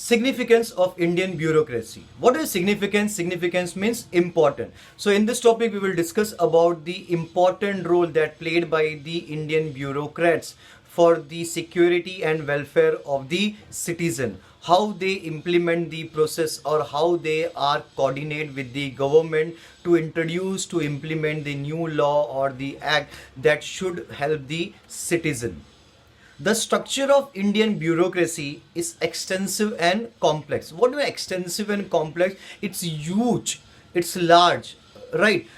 Significance of Indian bureaucracy. What is significance? Significance means important. So in this topic we will discuss about the important role that played by the Indian bureaucrats for the security and welfare of the citizen, how they implement the process or how they are coordinate with the government to introduce to implement the new law or the act that should help the citizen. The structure of Indian bureaucracy is extensive and complex. What do I extensive and complex? It's huge, it's large, right?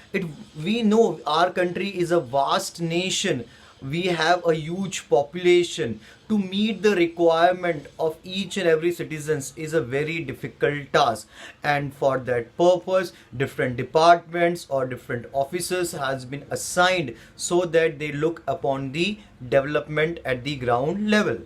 We know our country is a vast nation. We have a huge population. To meet the requirement of each and every citizens is a very difficult task, and for that purpose different departments or different officers has been assigned so that they look upon the development at the ground level.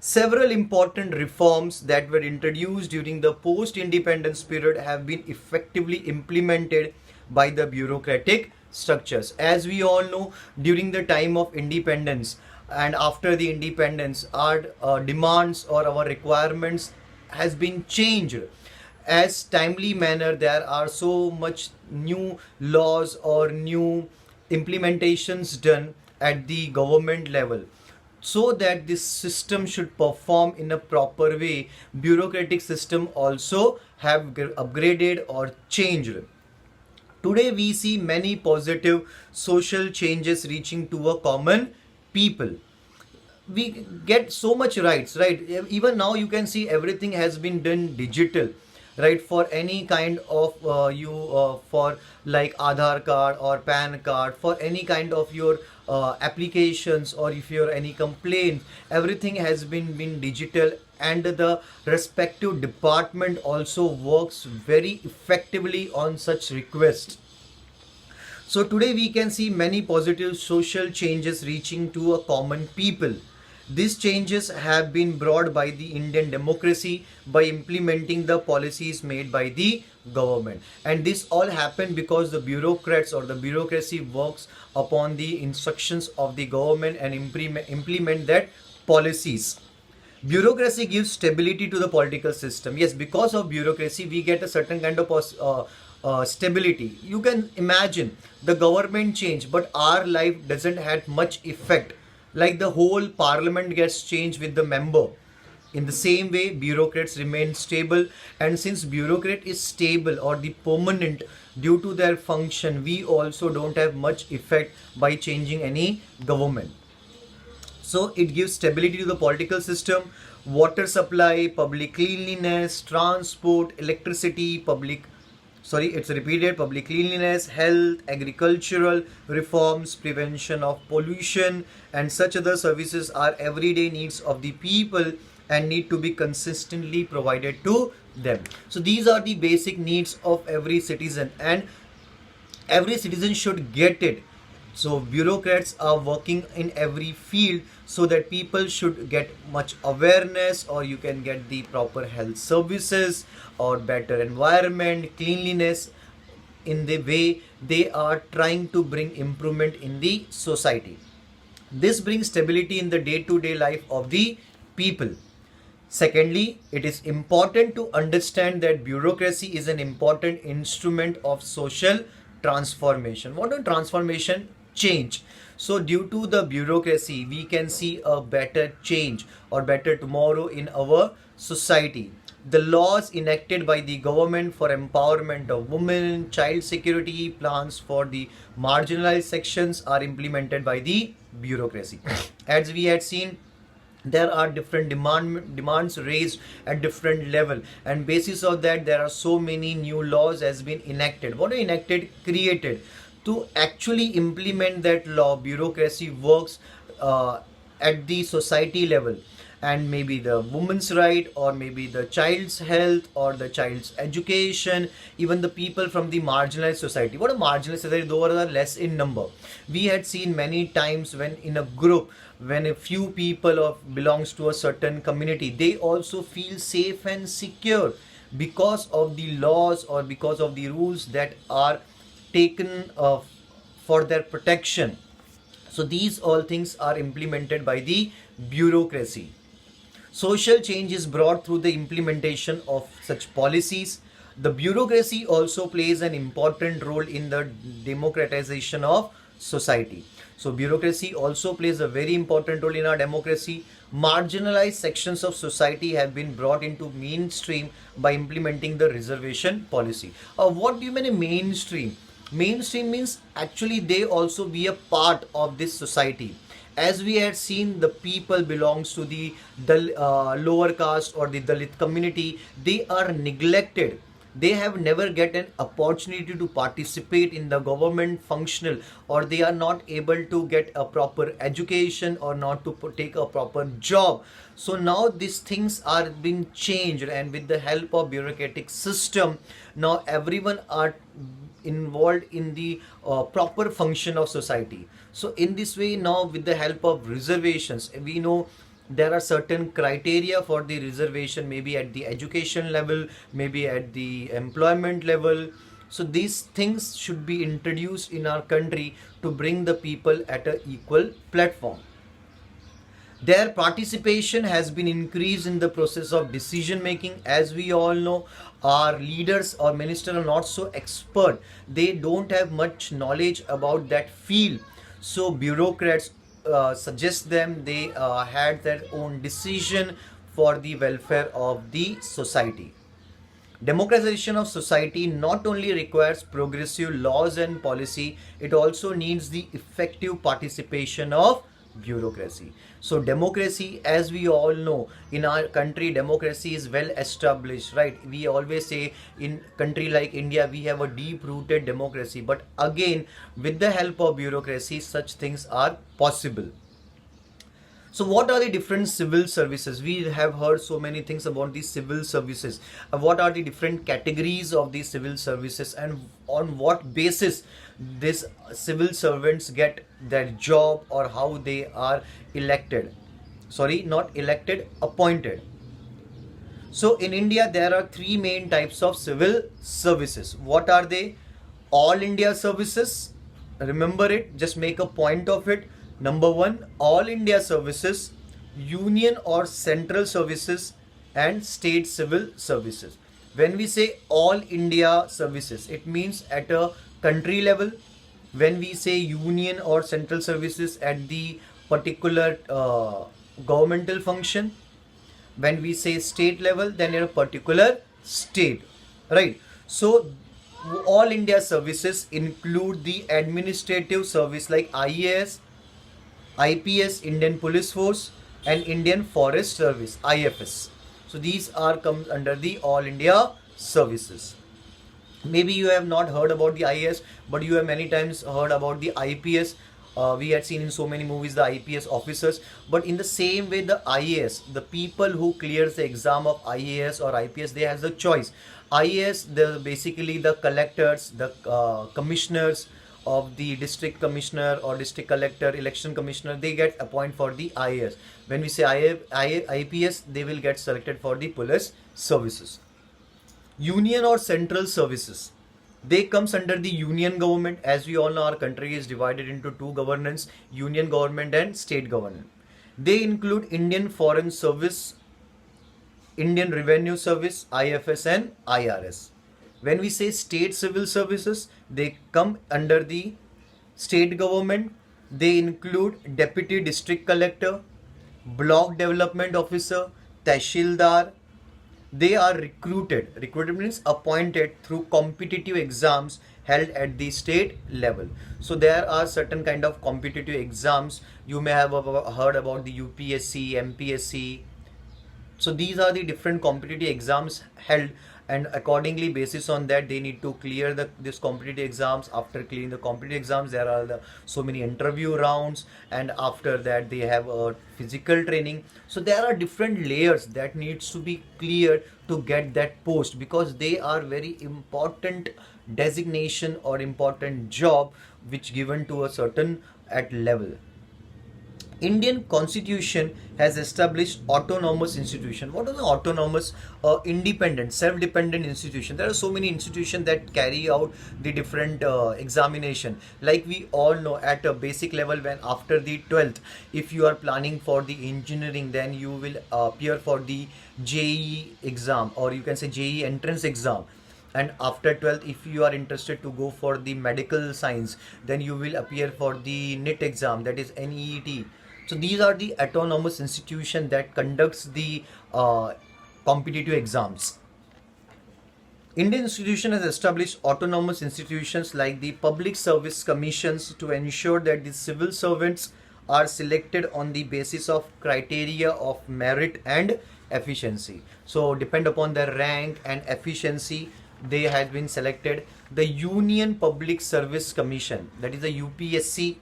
Several important reforms that were introduced during the post-independence period have been effectively implemented by the bureaucratic structures. As we all know, during the time of independence and after the independence, our demands or our requirements has been changed as timely manner. There are so much new laws or new implementations done at the government level so that this system should perform in a proper way. Bureaucratic system also have upgraded or changed. Today we see many positive social changes reaching to a common people. We get so much rights, right? Even now you can see everything has been done digital, right? For any kind of you for like Aadhaar card or PAN card, for any kind of your applications, or if you're any complaint, everything has been digital, and the respective department also works very effectively on such requests. So today we can see many positive social changes reaching to a common people. These changes have been brought by the Indian democracy by implementing the policies made by the government. And this all happened because the bureaucrats or the bureaucracy works upon the instructions of the government and implement that policies. Bureaucracy gives stability to the political system. Yes, because of bureaucracy we get a certain kind of stability. You can imagine the government change but our life doesn't have much effect, like the whole parliament gets changed with the member. In the same way bureaucrats remain stable, and since bureaucrat is stable or the permanent due to their function, we also don't have much effect by changing any government. So it gives stability to the political system. Water supply, public cleanliness, transport, electricity, public cleanliness, health, agricultural reforms, prevention of pollution, and such other services are everyday needs of the people and need to be consistently provided to them. So these are the basic needs of every citizen, and every citizen should get it. So bureaucrats are working in every field so that people should get much awareness, or you can get the proper health services or better environment, cleanliness. In the way they are trying to bring improvement in the society. This brings stability in the day-to-day life of the people. Secondly, it is important to understand that bureaucracy is an important instrument of social transformation. What is transformation? Change. So due to the bureaucracy we can see a better change or better tomorrow in our society. The laws enacted by the government for empowerment of women, child security, plans for the marginalized sections are implemented by the bureaucracy. As we had seen, there are different demands raised at different level, and basis of that there are so many new laws has been enacted. What are enacted? Created. To actually implement that law, bureaucracy works at the society level, and maybe the woman's right, or maybe the child's health, or the child's education, even the people from the marginalized society. What a marginalized society? Those are less in number. We had seen many times when in a group, when a few people belongs to a certain community, they also feel safe and secure because of the laws or because of the rules that are taken for their protection. So these all things are implemented by the bureaucracy. Social change is brought through the implementation of such policies. The bureaucracy also plays an important role in the democratization of society. So bureaucracy also plays a very important role in our democracy. Marginalized sections of society have been brought into mainstream by implementing the reservation policy. What do you mean mainstream? Mainstream means actually they also be a part of this society. As we had seen, the people belongs to the lower caste or the Dalit community, they are neglected. They have never get an opportunity to participate in the government functional, or they are not able to get a proper education or not to take a proper job. So now these things are being changed, and with the help of bureaucratic system, now everyone are involved in the proper function of society. So in this way, now with the help of reservations, we know there are certain criteria for the reservation, maybe at the education level, maybe at the employment level. So these things should be introduced in our country to bring the people at an equal platform. Their participation has been increased in the process of decision making. As we all know, our leaders or ministers are not so expert. They don't have much knowledge about that field. So bureaucrats suggest them, they had their own decision for the welfare of the society. Democratization of society not only requires progressive laws and policy, it also needs the effective participation of bureaucracy. So democracy, as we all know, in our country democracy is well established, right? We always say in country like India we have a deep rooted democracy, but again with the help of bureaucracy such things are possible. So what are the different civil services? We have heard so many things about these civil services. What are the different categories of these civil services, and on what basis these civil servants get their job, or how they are elected? Sorry, not elected, appointed. So in India there are three main types of civil services. What are they? All India services. Remember it, just make a point of it. Number one, all India services, union or central services, and state civil services. When we say all India services, it means at a country level. When we say union or central services, at the particular governmental function. When we say state level, then in a particular state, right? So all India services include the administrative service like IAS, IPS, Indian Police Force, and Indian Forest Service, IFS. So these are comes under the all India services. Maybe you have not heard about the IAS, but you have many times heard about the IPS. We had seen in so many movies the IPS officers, but in the same way the IAS, the people who clears the exam of IAS or IPS, they have the choice. IAS, the basically the collectors, the commissioners of the district commissioner or district collector, election commissioner, they get appointed for the IAS. When we say IPS, they will get selected for the police services. Union or central services, they comes under the union government. As we all know, our country is divided into two governance, union government and state government. They include Indian Foreign Service, Indian Revenue Service, IFS and IRS. When we say state civil services, they come under the state government. They include Deputy District Collector, Block Development Officer, Tehsildar. They are recruited. Recruited means appointed through competitive exams held at the state level. So there are certain kind of competitive exams. You may have heard about the UPSC, MPSC. So these are the different competitive exams held, and accordingly basis on that they need to clear this competitive exams. After clearing the competitive exams, there are so many interview rounds, and after that they have a physical training. So there are different layers that needs to be cleared to get that post, because they are very important designation or important job which given to a certain at level. Indian Constitution has established autonomous institution. What are the autonomous, independent, self-dependent institution? There are so many institutions that carry out the different examination. Like we all know, at a basic level, when after the 12th, if you are planning for the engineering, then you will appear for the JEE exam, or you can say JEE entrance exam. And after 12th, if you are interested to go for the medical science, then you will appear for the NEET exam, that is NEET. So these are the autonomous institution that conducts the competitive exams. Indian institution has established autonomous institutions like the public service commissions to ensure that the civil servants are selected on the basis of criteria of merit and efficiency. So depend upon their rank and efficiency, they have been selected. The Union Public Service Commission, that is the UPSC,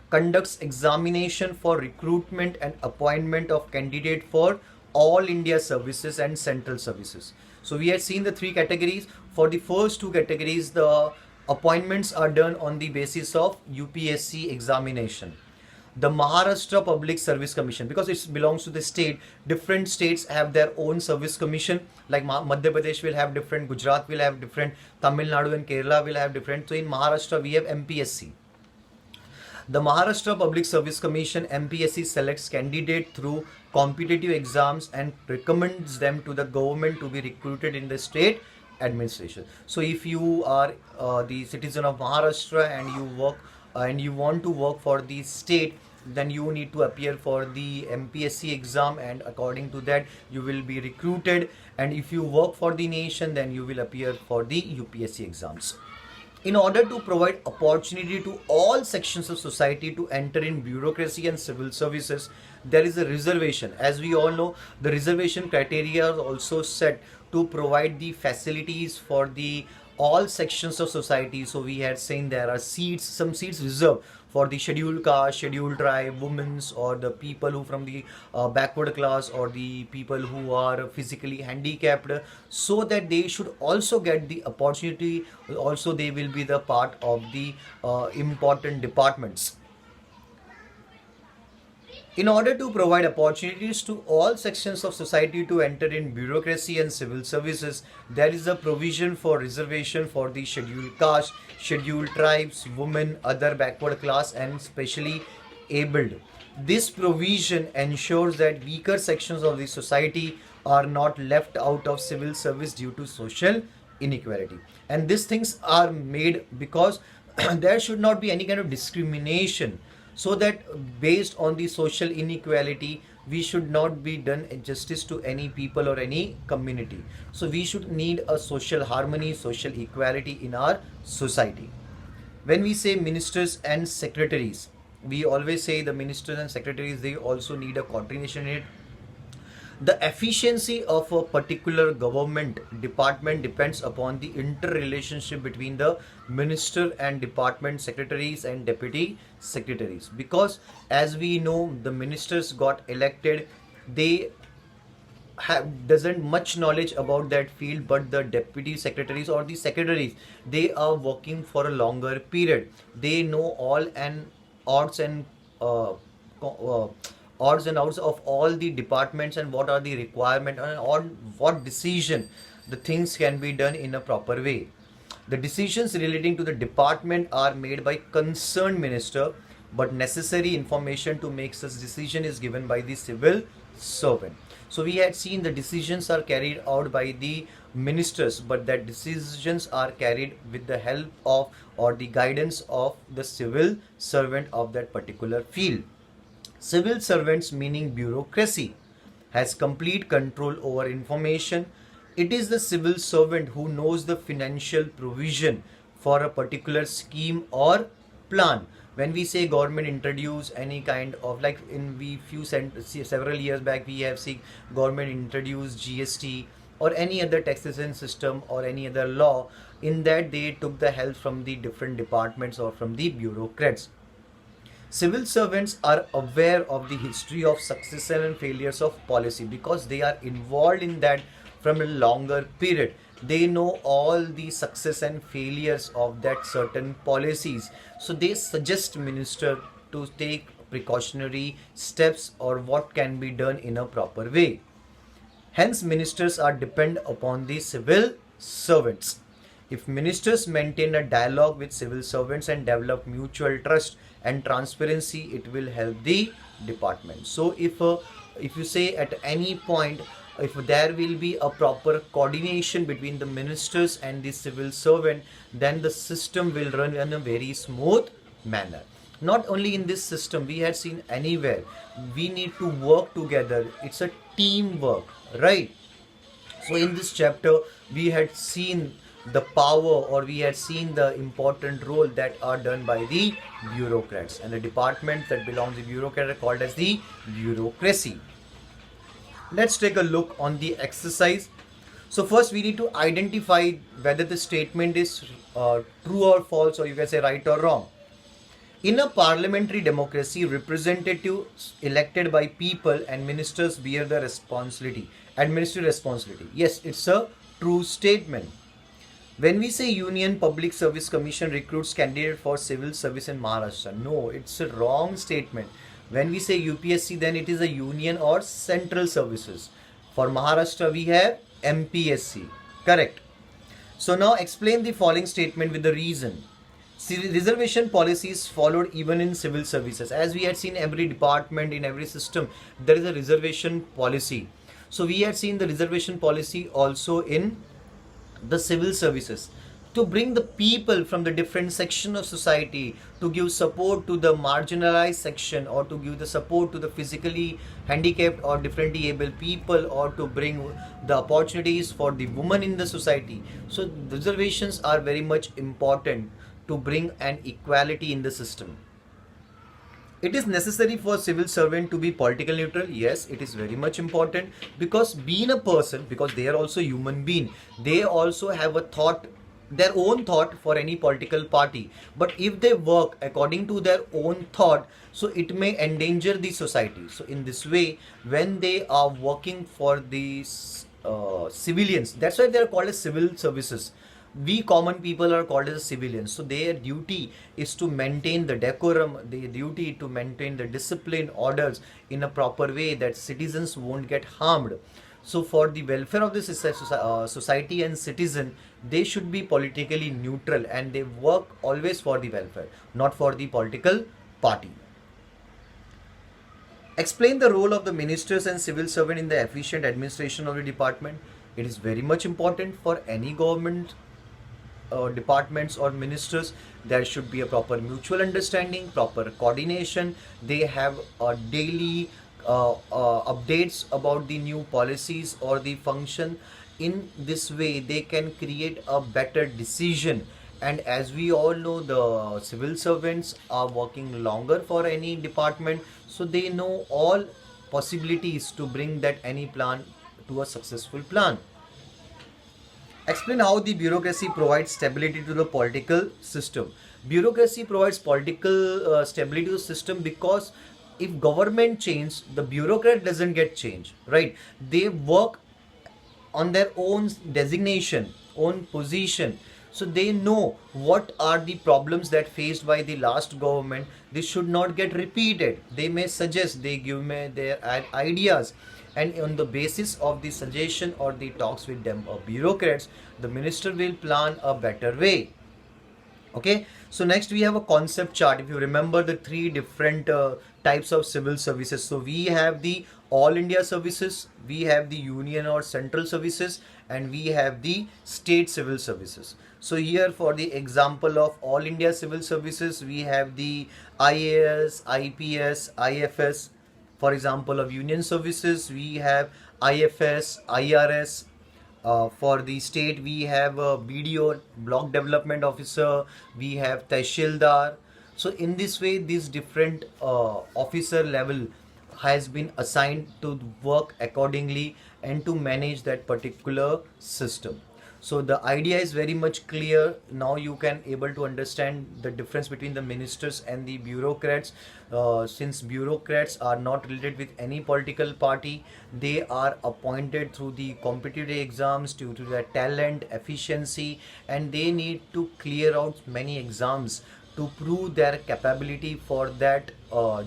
conducts examination for recruitment and appointment of candidate for all India services and central services. So we had seen the three categories. For the first two categories, the appointments are done on the basis of UPSC examination. The Maharashtra Public Service Commission, because it belongs to the state, different states have their own service commission. Like Madhya Pradesh will have different, Gujarat will have different, Tamil Nadu and Kerala will have different. So in Maharashtra we have MPSC. The Maharashtra Public Service Commission, MPSC, selects candidate through competitive exams and recommends them to the government to be recruited in the state administration. So if you are the citizen of Maharashtra and you work and you want to work for the state, then you need to appear for the MPSC exam, and according to that you will be recruited. And if you work for the nation, then you will appear for the UPSC exams. In order to provide opportunity to all sections of society to enter in bureaucracy and civil services, there is a reservation. As we all know, the reservation criteria are also set to provide the facilities for the all sections of society. So we had seen there are seats, some seats reserved for the scheduled caste, scheduled tribe, women's, or the people who from the backward class, or the people who are physically handicapped, so that they should also get the opportunity. Also they will be the part of the important departments. In order to provide opportunities to all sections of society to enter in bureaucracy and civil services, there is a provision for reservation for the scheduled caste, scheduled tribes, women, other backward class, and specially abled. This provision ensures that weaker sections of the society are not left out of civil service due to social inequality. And these things are made because there should not be any kind of discrimination, so that based on the social inequality we should not be done justice to any people or any community. So we should need a social harmony, social equality in our society. When we say ministers and secretaries, we always say the ministers and secretaries, they also need a coordination in it. The efficiency of a particular government department depends upon the interrelationship between the minister and department secretaries and deputy secretaries. Because as we know, the ministers got elected, they have doesn't much knowledge about that field, but the deputy secretaries or the secretaries, they are working for a longer period. They know all and odds and odds and outs of all the departments, and what are the requirements, and on what decision the things can be done in a proper way. The decisions relating to the department are made by concerned minister, but necessary information to make such decision is given by the civil servant. So we had seen the decisions are carried out by the ministers, but that decisions are carried with the help of or the guidance of the civil servant of that particular field. Civil servants, meaning bureaucracy, has complete control over information. It is the civil servant who knows the financial provision for a particular scheme or plan. When we say government introduce any kind of, like in several years back we have seen government introduce GST or any other taxation system or any other law, in that they took the help from the different departments or from the bureaucrats. Civil servants are aware of the history of success and failures of policy, because they are involved in that from a longer period. They know all the success and failures of that certain policies. So they suggest minister to take precautionary steps or what can be done in a proper way. Hence, ministers are dependent upon the civil servants. If ministers maintain a dialogue with civil servants and develop mutual trust and transparency, it will help the department. So, if you say at any point, if there will be a proper coordination between the ministers and the civil servant, then the system will run in a very smooth manner. Not only in this system, we had seen anywhere, we need to work together. It's a teamwork, right? So in this chapter, we had seen the power, or we had seen the important role that are done by the bureaucrats, and the department that belongs to bureaucrat are called as the bureaucracy. Let's take a look on the exercise. So first we need to identify whether the statement is true or false, or you can say right or wrong. In a parliamentary democracy, representatives elected by people and ministers bear the responsibility, administrative responsibility. Yes, it's a true statement. When we say Union Public Service Commission recruits candidates for civil service in Maharashtra, no, it's a wrong statement. When we say UPSC, then it is a union or central services. For Maharashtra, we have MPSC. Correct. So now explain the following statement with the reason. See, reservation policy is followed even in civil services. As we had seen, every department, in every system, there is a reservation policy. So we had seen the reservation policy also in the civil services, to bring the people from the different section of society, to give support to the marginalized section, or to give the support to the physically handicapped or differently able people, or to bring the opportunities for the women in the society. So reservations are very much important to bring an equality in the system. It is necessary for civil servant to be political neutral. Yes, it is very much important, because being a person, because they are also human being, they also have a thought, their own thought for any political party. But if they work according to their own thought, so it may endanger the society. So in this way, when they are working for these civilians, that's why they are called as civil services. We common people are called as civilians. So their duty is to maintain the decorum, their duty to maintain the discipline, orders in a proper way, that citizens won't get harmed. So for the welfare of the society and citizen, they should be politically neutral, and they work always for the welfare, not for the political party. Explain the role of the ministers and civil servant in the efficient administration of the department. It is very much important for any government departments or ministers. There should be a proper mutual understanding, proper coordination. They have daily updates about the new policies or the function. In this way, they can create a better decision. And as we all know, the civil servants are working longer for any department, so they know all possibilities to bring that any plan to a successful plan. Explain how the bureaucracy provides stability to the political system. Bureaucracy provides political stability to the system, because if government changes, the bureaucrat doesn't get changed, right? They work on their own designation, own position. So they know what are the problems that faced by the last government. This should not get repeated. They may suggest, they give me their ideas, and on the basis of the suggestion or the talks with them or bureaucrats, the minister will plan a better way. Okay, so next we have a concept chart. If you remember the three different types of civil services, so we have the all India services, we have the union or central services, and we have the state civil services. So here, for the example of all India civil services, we have the IAS, IPS, IFS. For example of union services, we have IFS, IRS. For the state, we have BDO, Block Development Officer, we have Tehsildar. So in this way, this different officer level has been assigned to work accordingly and to manage that particular system. So the idea is very much clear. Now you can able to understand the difference between the ministers and the bureaucrats. Since bureaucrats are not related with any political party, they are appointed through the competitive exams due to their talent, efficiency, and they need to clear out many exams to prove their capability for that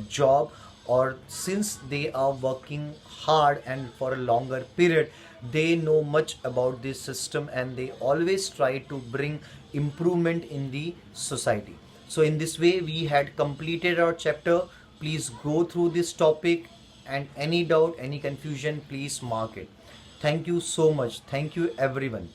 job, or since they are working hard and for a longer period, they know much about this system and they always try to bring improvement in the society. So in this way we had completed our chapter. Please go through this topic, and any doubt, any confusion, please mark it. Thank you so much. Thank you everyone.